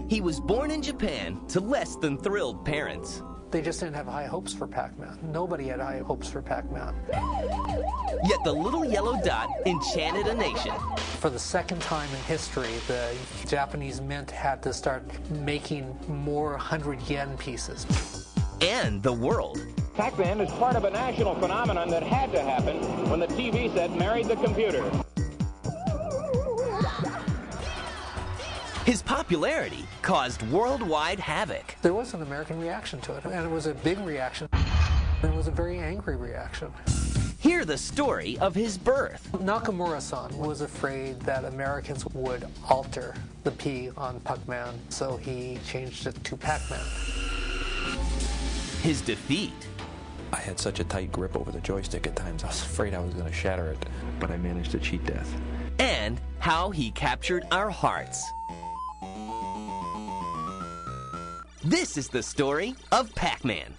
He was born in Japan to less than thrilled parents. They just didn't have high hopes for PacMan. Nobody had high hopes for PacMan. Yet the little yellow dot enchanted a nation. For the second time in history, the Japanese mint had to start making more 100-yen pieces. And the world. PacMan is part of a national phenomenon that had to happen when the TV set married the computer. His popularity caused worldwide havoc. There was an American reaction to it, and it was a big reaction, and it was a very angry reaction. Hear the story of his birth. Nakamura-san was afraid that Americans would alter the P on PacMan, so he changed it to PacMan. His defeat. I had such a tight grip over the joystick at times, I was afraid I was going to shatter it, but I managed to cheat death. And how he captured our hearts. This is the story of PacMan.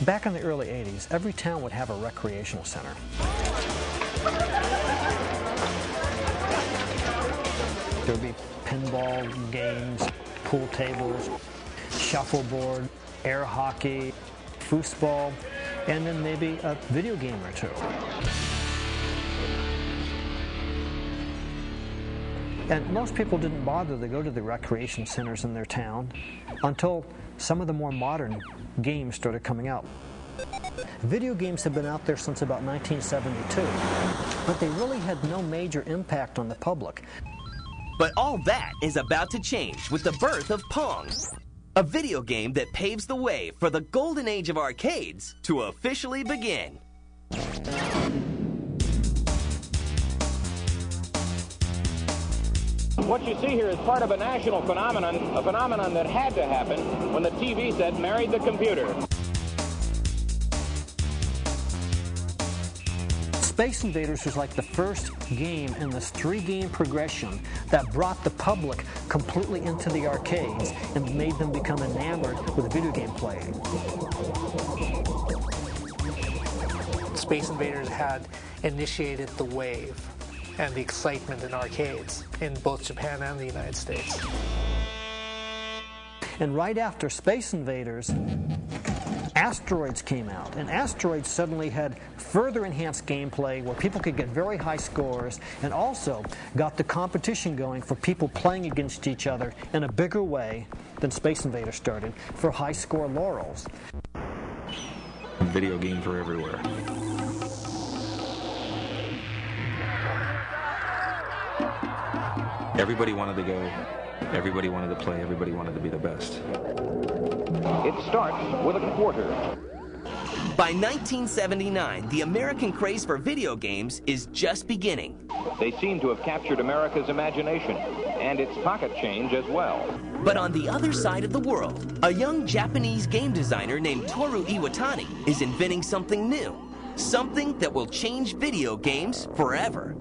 Back in the early 80s, every town would have a recreational center. There would be pinball games, pool tables, shuffleboard, air hockey, foosball, and then maybe a video game or two. And most people didn't bother to go to the recreation centers in their town until some of the more modern games started coming out. Video games have been out there since about 1972, but they really had no major impact on the public. But all that is about to change with the birth of Pong, a video game that paves the way for the golden age of arcades to officially begin. What you see here is part of a national phenomenon, a phenomenon that had to happen when the TV set married the computer. Space Invaders was like the first game in this three-game progression that brought the public completely into the arcades and made them become enamored with video game playing. Space Invaders had initiated the wave and the excitement in arcades in both Japan and the United States. And right after Space Invaders, Asteroids came out, and Asteroids suddenly had further enhanced gameplay where people could get very high scores and also got the competition going for people playing against each other in a bigger way than Space Invaders started for high score laurels. Video games were everywhere. Everybody wanted to go, everybody wanted to play, everybody wanted to be the best. It starts with a quarter. By 1979, the American craze for video games is just beginning. They seem to have captured America's imagination and its pocket change as well. But on the other side of the world, a young Japanese game designer named Toru Iwatani is inventing something new, something that will change video games forever.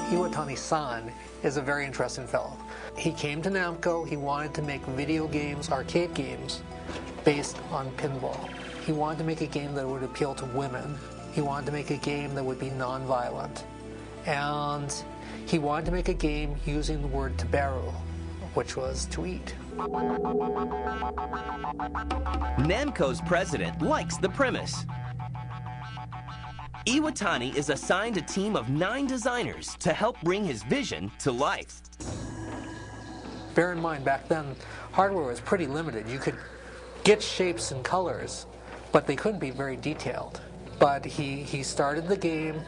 Iwatani-san is a very interesting fellow. He came to Namco, he wanted to make video games, arcade games, based on pinball. He wanted to make a game that would appeal to women. He wanted to make a game that would be non-violent. And he wanted to make a game using the word taberu, which was to eat. Namco's president likes the premise. Iwatani is assigned a team of 9 designers to help bring his vision to life. Bear in mind, back then, hardware was pretty limited. You could get shapes and colors, but they couldn't be very detailed. But he started the game,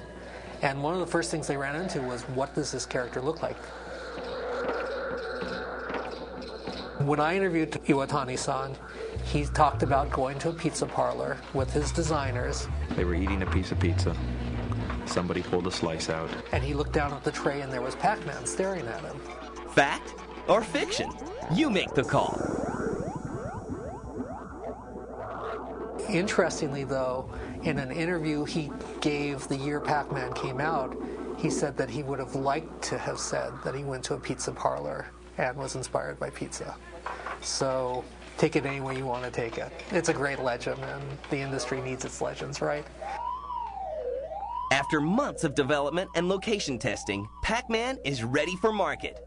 and one of the first things they ran into was, what does this character look like? When I interviewed Iwatani-san, he talked about going to a pizza parlor with his designers. They were eating a piece of pizza. Somebody pulled a slice out. And he looked down at the tray and there was PacMan staring at him. Fact or fiction? You make the call. Interestingly, though, in an interview he gave the year Pac-Man came out, he said that he would have liked to have said that he went to a pizza parlor and was inspired by pizza. So take it any way you want to take it. It's a great legend, and the industry needs its legends, right? After months of development and location testing, Pac-Man is ready for market.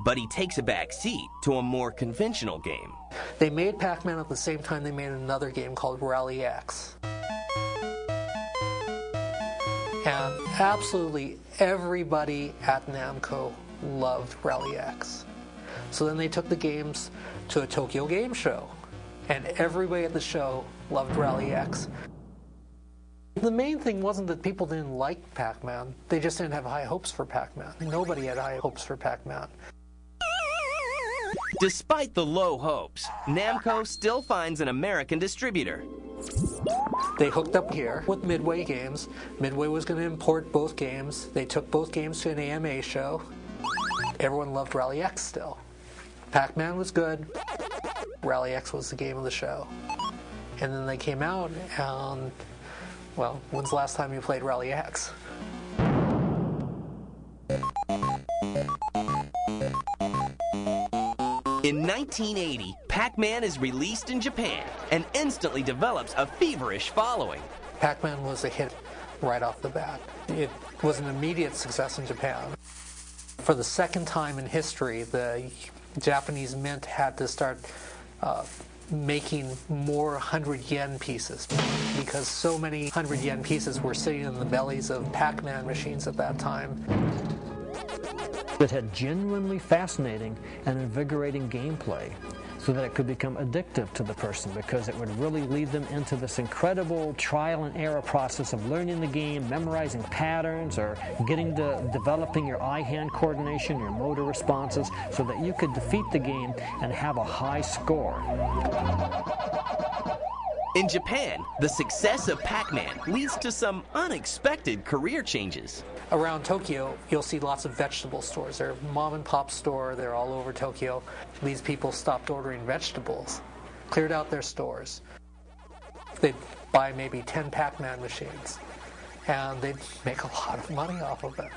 But he takes a back seat to a more conventional game. They made Pac-Man at the same time they made another game called Rally X. And absolutely everybody at Namco loved Rally X. So then they took the games to a Tokyo Game Show, and everybody at the show loved Rally X. The main thing wasn't that people didn't like Pac-Man, they just didn't have high hopes for Pac-Man. Nobody had high hopes for Pac-Man. Despite the low hopes, Namco still finds an American distributor. They hooked up here with Midway Games. Midway was going to import both games. They took both games to an AMA show. Everyone loved Rally X still. Pac-Man was good. Rally X was the game of the show. And then they came out and, well, when's the last time you played Rally X? In 1980, Pac-Man is released in Japan and instantly develops a feverish following. Pac-Man was a hit right off the bat. It was an immediate success in Japan. For the second time in history, the Japanese mint had to start making more 100 yen pieces because so many 100 yen pieces were sitting in the bellies of Pac-Man machines at that time. That had genuinely fascinating and invigorating gameplay so that it could become addictive to the person because it would really lead them into this incredible trial and error process of learning the game, memorizing patterns, or getting to developing your eye-hand coordination, your motor responses, so that you could defeat the game and have a high score. In Japan, the success of Pac-Man leads to some unexpected career changes. Around Tokyo, you'll see lots of vegetable stores. They're mom and pop store, they're all over Tokyo. These people stopped ordering vegetables, cleared out their stores. They'd buy maybe 10 Pac-Man machines, and they'd make a lot of money off of it.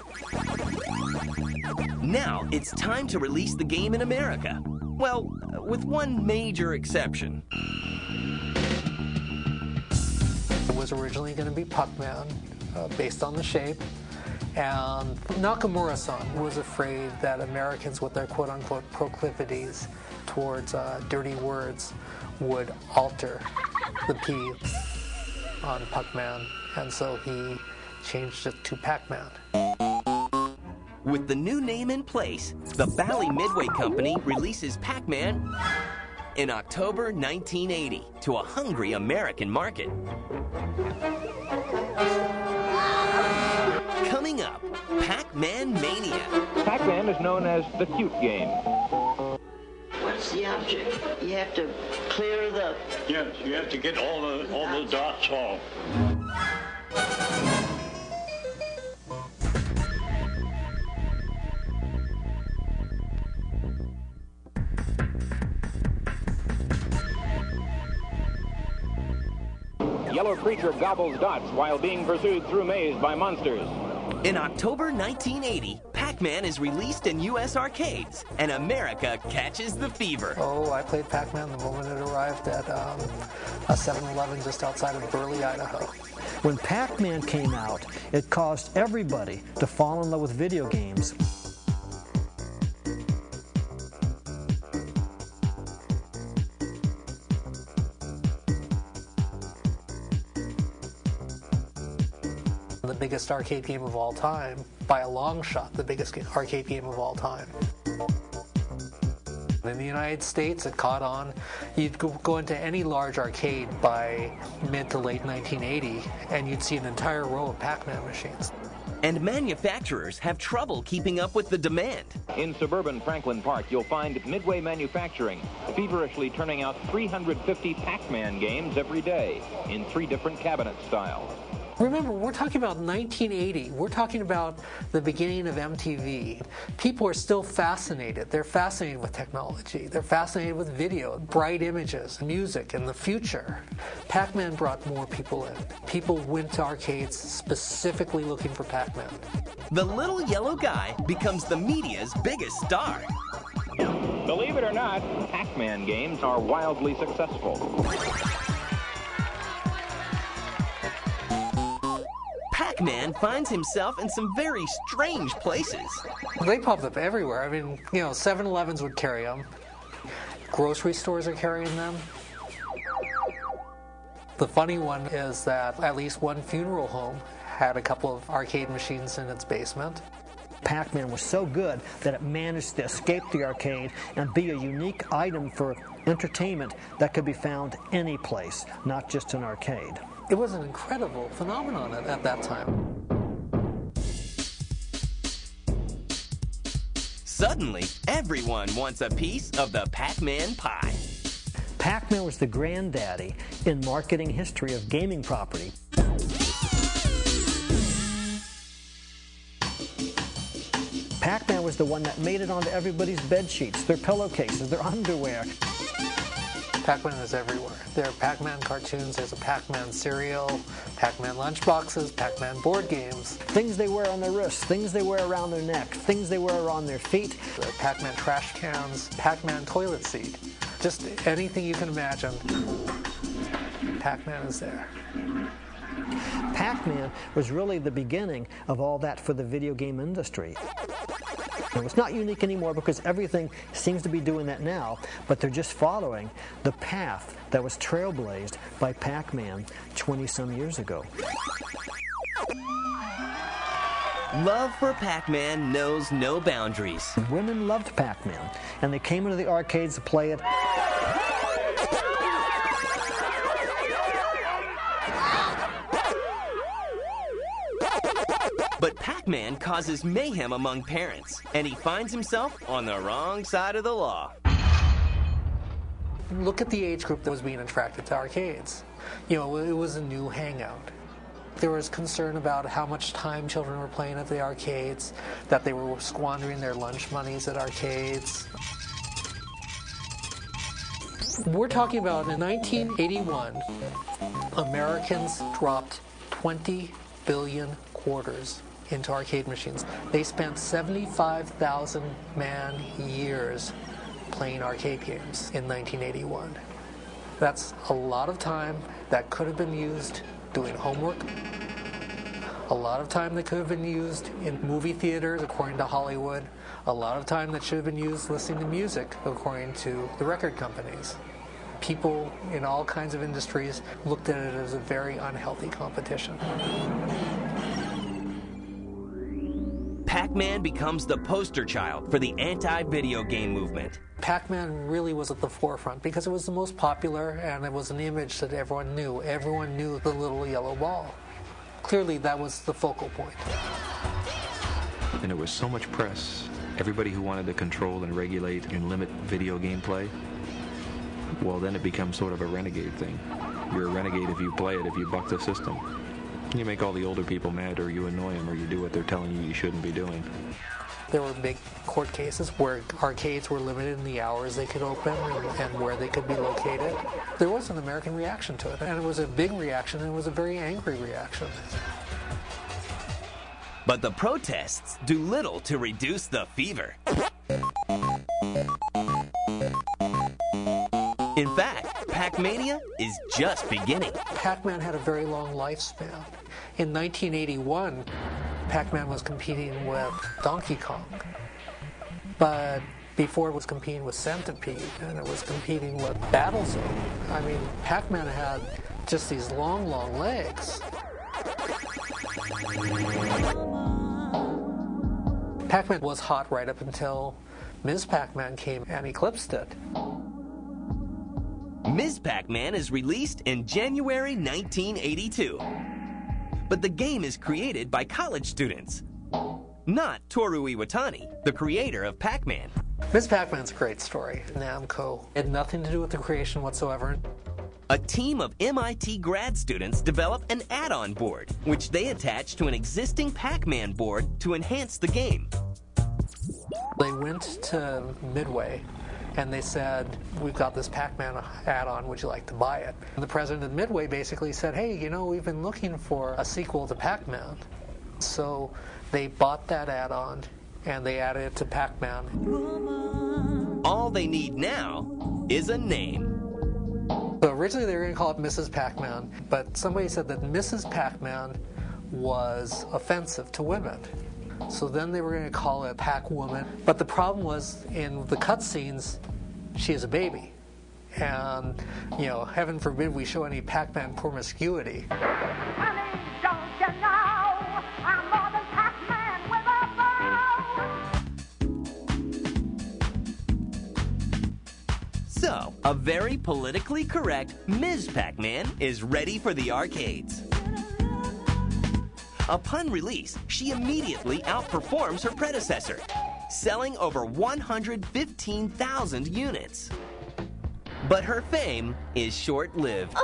Now it's time to release the game in America. Well, with one major exception. It was originally going to be Pac-Man, based on the shape. And Nakamura-san was afraid that Americans, with their quote-unquote proclivities towards dirty words, would alter the P on Pac-Man, and so he changed it to Pac-Man. With the new name in place, the Bally Midway Company releases Pac-Man in October 1980 to a hungry American market. Coming up, Pac-Man Mania. Pac-Man is known as the cute game. What's the object? You have to clear the... Yes, you have to get all the dots off. Yellow creature gobbles dots while being pursued through maze by monsters. In October 1980, Pac-Man is released in U.S. arcades, and America catches the fever. Oh, I played Pac-Man the moment it arrived at a 7-Eleven just outside of Burley, Idaho. When Pac-Man came out, it caused everybody to fall in love with video games. The biggest arcade game of all time, by a long shot, the biggest arcade game of all time. In the United States, it caught on. You'd go into any large arcade by mid to late 1980, and you'd see an entire row of Pac-Man machines. And manufacturers have trouble keeping up with the demand. In suburban Franklin Park, you'll find Midway Manufacturing feverishly turning out 350 Pac-Man games every day in 3 different cabinet styles. Remember, we're talking about 1980. We're talking about the beginning of MTV. People are still fascinated. They're fascinated with technology. They're fascinated with video, bright images, music, and the future. Pac-Man brought more people in. People went to arcades specifically looking for Pac-Man. The little yellow guy becomes the media's biggest star. Believe it or not, Pac-Man games are wildly successful. Pac-Man finds himself in some very strange places. They popped up everywhere. I mean, 7-Elevens would carry them. Grocery stores are carrying them. The funny one is that at least one funeral home had a couple of arcade machines in its basement. Pac-Man was so good that it managed to escape the arcade and be a unique item for entertainment that could be found any place, not just an arcade. It was an incredible phenomenon at that time. Suddenly, everyone wants a piece of the Pac-Man pie. Pac-Man was the granddaddy in marketing history of gaming property. Pac-Man was the one that made it onto everybody's bed sheets, their pillowcases, their underwear. Pac-Man is everywhere. There are Pac-Man cartoons, there's a Pac-Man cereal, Pac-Man lunchboxes, Pac-Man board games. Things they wear on their wrists, things they wear around their neck, things they wear on their feet. Pac-Man trash cans, Pac-Man toilet seat. Just anything you can imagine, Pac-Man is there. Pac-Man was really the beginning of all that for the video game industry. It's not unique anymore because everything seems to be doing that now, but they're just following the path that was trailblazed by Pac-Man 20-some years ago. Love for Pac-Man knows no boundaries. Women loved Pac-Man, and they came into the arcades to play it. But Pac-Man causes mayhem among parents, and he finds himself on the wrong side of the law. Look at the age group that was being attracted to arcades. It was a new hangout. There was concern about how much time children were playing at the arcades, that they were squandering their lunch monies at arcades. We're talking about in 1981, Americans dropped 20 billion quarters into arcade machines. They spent 75,000 man-years playing arcade games in 1981. That's a lot of time that could have been used doing homework. A lot of time that could have been used in movie theaters, according to Hollywood. A lot of time that should have been used listening to music, according to the record companies. People in all kinds of industries looked at it as a very unhealthy competition. Pac-Man becomes the poster child for the anti-video game movement. Pac-Man really was at the forefront because it was the most popular and it was an image that everyone knew. Everyone knew the little yellow ball. Clearly that was the focal point. And there was so much press. Everybody who wanted to control and regulate and limit video game play, well, then it becomes sort of a renegade thing. You're a renegade if you play it, if you buck the system. You make all the older people mad, or you annoy them, or you do what they're telling you shouldn't be doing. There were big court cases where arcades were limited in the hours they could open and where they could be located. There was an American reaction to it, and it was a big reaction, and it was a very angry reaction. But the protests do little to reduce the fever. In fact, Pac-Mania is just beginning. Pac-Man had a very long lifespan. In 1981, Pac-Man was competing with Donkey Kong. But before it was competing with Centipede, and it was competing with Battlezone. I mean, Pac-Man had just these long, long legs. Pac-Man was hot right up until Ms. Pac-Man came and eclipsed it. Ms. Pac-Man is released in January 1982. But the game is created by college students, not Toru Iwatani, the creator of Pac-Man. Ms. Pac-Man's a great story. Namco had nothing to do with the creation whatsoever. a team of MIT grad students developed an add-on board, which they attached to an existing PacMan board to enhance the game. They went to Midway and they said, we've got this PacMan add-on, would you like to buy it? And the president of Midway basically said, hey, you know, we've been looking for a sequel to PacMan. So they bought that add-on and they added it to PacMan. All they need now is a name. So originally they were going to call it Mrs. Pac-Man, but somebody said that Mrs. Pac-Man was offensive to women. So then they were going to call it Pac-Woman. But the problem was, in the cutscenes, she is a baby. And, you know, heaven forbid we show any Pac-Man promiscuity. Honey, don't you know I'm more than Pac-Man with a bow? So, a very politically correct Ms. Pac-Man is ready for the arcades. Upon release, she immediately outperforms her predecessor, selling over 115,000 units. But her fame is short-lived.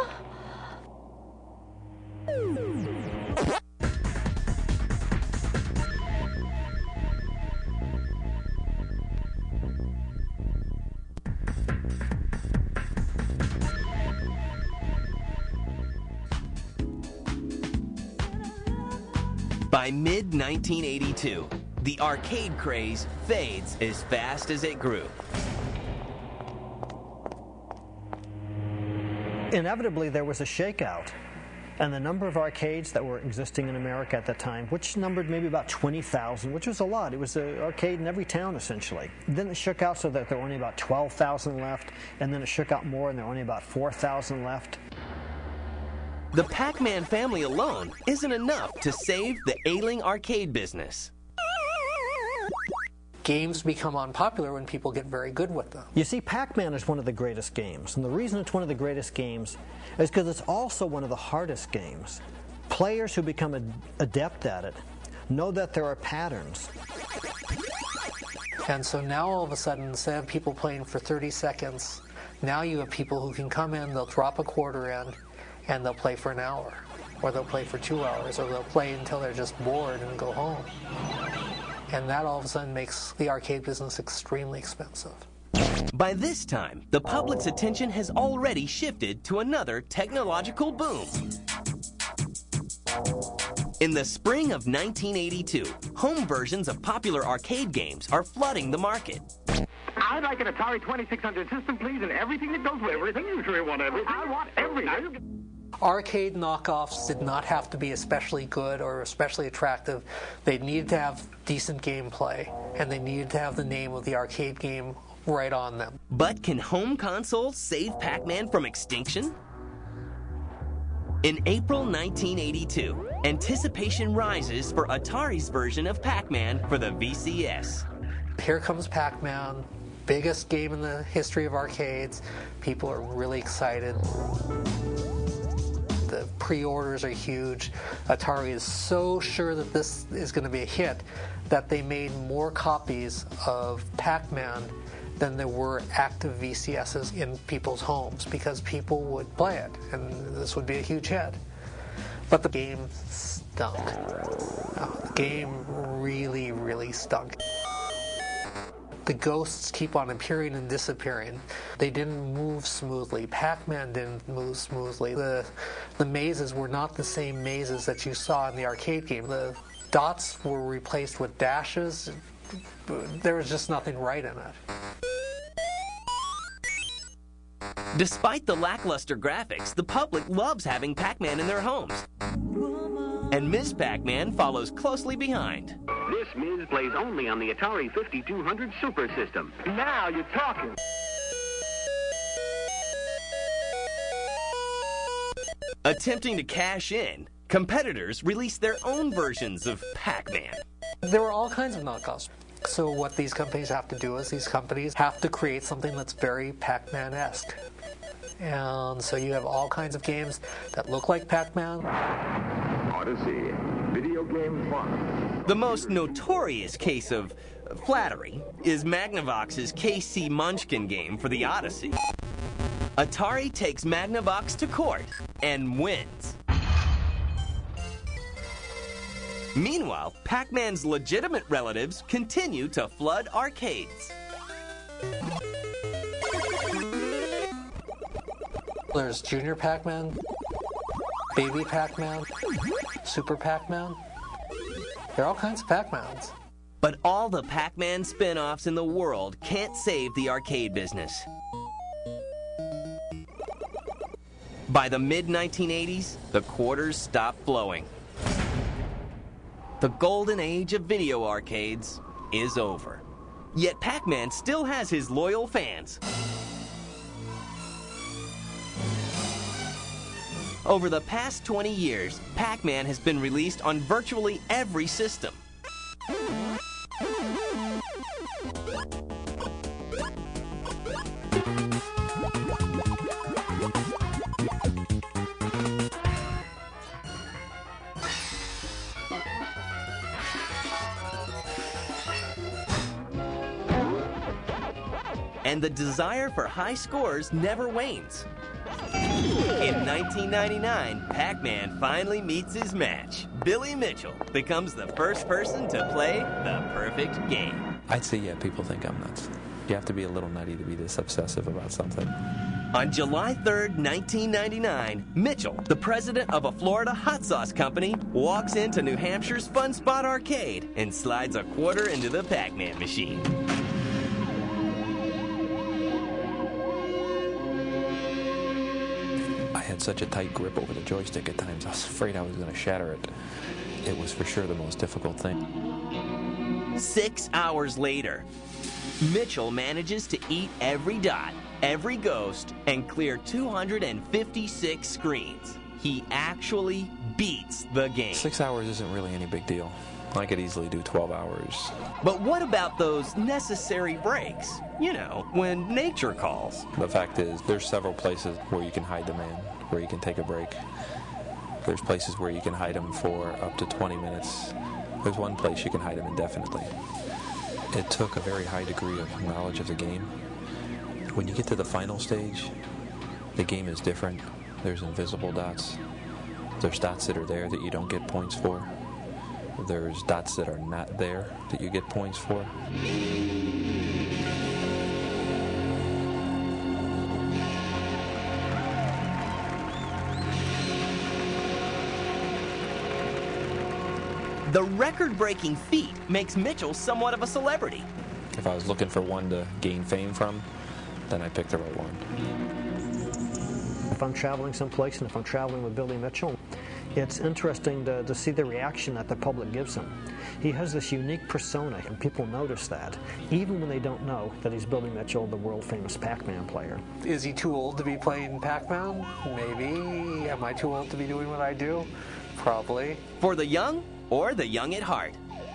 By mid-1982, the arcade craze fades as fast as it grew. Inevitably, there was a shakeout, and the number of arcades that were existing in America at the time, which numbered maybe about 20,000, which was a lot. It was an arcade in every town, essentially. Then it shook out so that there were only about 12,000 left, and then it shook out more, and there were only about 4,000 left. The Pac-Man family alone isn't enough to save the ailing arcade business. Games become unpopular when people get very good with them. You see, Pac-Man is one of the greatest games, and the reason it's one of the greatest games is because it's also one of the hardest games. Players who become adept at it know that there are patterns. And so now all of a sudden, instead of people playing for 30 seconds, now you have people who can come in, they'll drop a quarter in, and they'll play for an hour, or they'll play for 2 hours, or they'll play until they're just bored and go home. And that all of a sudden makes the arcade business extremely expensive. By this time, the public's attention has already shifted to another technological boom. In the spring of 1982, home versions of popular arcade games are flooding the market. I'd like an Atari 2600 system, please, and everything that goes with it. Everything? You sure want everything? I want everything. Arcade knockoffs did not have to be especially good or especially attractive. They needed to have decent gameplay, and they needed to have the name of the arcade game right on them. But can home consoles save Pac-Man from extinction? In April 1982, anticipation rises for Atari's version of Pac-Man for the VCS. Here comes Pac-Man, biggest game in the history of arcades. People are really excited. The pre-orders are huge. Atari is so sure that this is going to be a hit that they made more copies of Pac-Man than there were active VCSs in people's homes because people would play it, and this would be a huge hit. But the game stunk. The game really, really stunk. The ghosts keep on appearing and disappearing. They didn't move smoothly. Pac-Man didn't move smoothly. The mazes were not the same mazes that you saw in the arcade game. The dots were replaced with dashes. There was just nothing right in it. Despite the lackluster graphics, the public loves having Pac-Man in their homes. And Ms. Pac-Man follows closely behind. This Ms. plays only on the Atari 5200 Super System. Now you're talking. Attempting to cash in, competitors released their own versions of Pac-Man. There were all kinds of knockoffs. So what these companies have to do is these companies have to create something that's very Pac-Man-esque. And so you have all kinds of games that look like Pac-Man. Odyssey, video game fun. The most notorious case of flattery is Magnavox's KC Munchkin game for the Odyssey. Atari takes Magnavox to court and wins. Meanwhile, Pac-Man's legitimate relatives continue to flood arcades. There's Junior Pac-Man, Baby Pac-Man, Super Pac-Man. There are all kinds of Pac-Mans. But all the Pac-Man spin-offs in the world can't save the arcade business. By the mid-1980s, the quarters stopped flowing. The golden age of video arcades is over. Yet Pac-Man still has his loyal fans. Over the past 20 years, Pac-Man has been released on virtually every system. And the desire for high scores never wanes. In 1999, Pac-Man finally meets his match. Billy Mitchell becomes the first person to play the perfect game. I'd say, yeah, people think I'm nuts. You have to be a little nutty to be this obsessive about something. On July 3rd, 1999, Mitchell, the president of a Florida hot sauce company, walks into New Hampshire's Fun Spot Arcade and slides a quarter into the Pac-Man machine. I had such a tight grip over the joystick at times, I was afraid I was going to shatter it. It was for sure the most difficult thing. 6 hours later, Mitchell manages to eat every dot, every ghost, and clear 256 screens. He actually beats the game. 6 hours isn't really any big deal. I could easily do 12 hours. But what about those necessary breaks? You know, when nature calls. The fact is, there's several places where you can hide the man, where you can take a break. There's places where you can hide him for up to 20 minutes. There's one place you can hide him indefinitely. It took a very high degree of knowledge of the game. When you get to the final stage, the game is different. There's invisible dots. There's dots that are there that you don't get points for. There's dots that are not there that you get points for. The record-breaking feat makes Mitchell somewhat of a celebrity. If I was looking for one to gain fame from, then I picked the right one. If I'm traveling someplace and if I'm traveling with Billy Mitchell, it's interesting to see the reaction that the public gives him. He has this unique persona, and people notice that, even when they don't know that he's Billy Mitchell, the world-famous Pac-Man player. Is he too old to be playing Pac-Man? Maybe. Am I too old to be doing what I do? Probably. For the young or the young at heart,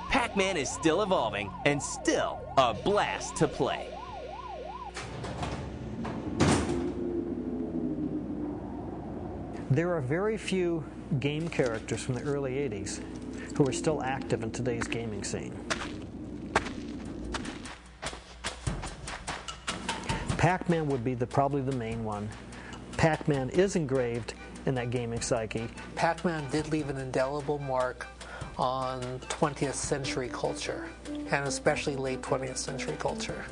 Pac-Man is still evolving and still a blast to play. There are very few game characters from the early 80s who are still active in today's gaming scene. Pac-Man would be probably the main one. Pac-Man is engraved in that gaming psyche. Pac-Man did leave an indelible mark on 20th century culture, and especially late 20th century culture.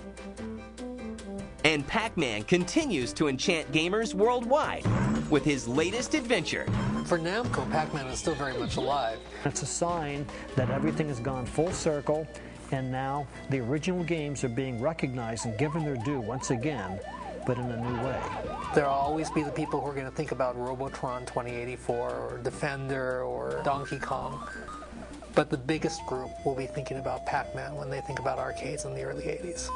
And Pac-Man continues to enchant gamers worldwide with his latest adventure. For Namco, Pac-Man is still very much alive. It's a sign that everything has gone full circle, and now the original games are being recognized and given their due once again, but in a new way. There will always be the people who are going to think about Robotron 2084 or Defender or Donkey Kong. But the biggest group will be thinking about Pac-Man when they think about arcades in the early 80s.